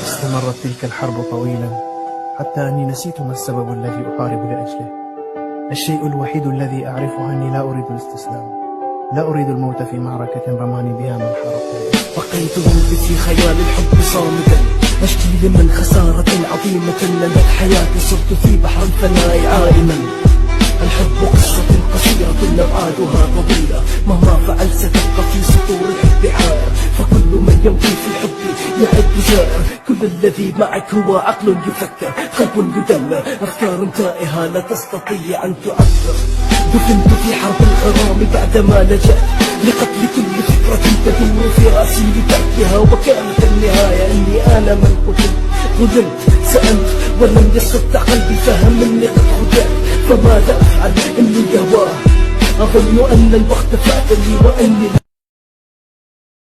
استمرت تلك الحرب طويلا حتى أني نسيت ما السبب الذي أحارب لأجله. الشيء الوحيد الذي أعرفه أني لا أريد الاستسلام، لا أريد الموت في معركة رماني بها من حاربته. بقيت روحي في خيال الحب صامتا، أشكي لمن خسارة عظيمة لنا الحياة، صرت في بحر الفناء عائما. الحب قصة قصيرة أبعادها طويلة، مهما فعل ستبقى في سطور الحب عائر، فكل من يمضي في الحب يعد زائر. كل الذي معك هو عقل يفكر، قلب يدمر، أفكار تائهة لا تستطيع أن تعبر. دفنت في حرب الغرام بعدما لجأت لقتل كل فكرة تدور في رأسي لتركها، وكانت النهاية أني أنا من قتلت. ظلمت سألت ولم يستطع قلبي فهم أني قد خدعت، فماذا أفعل إني يهواه؟ أظن أن الوقت فاتني وأني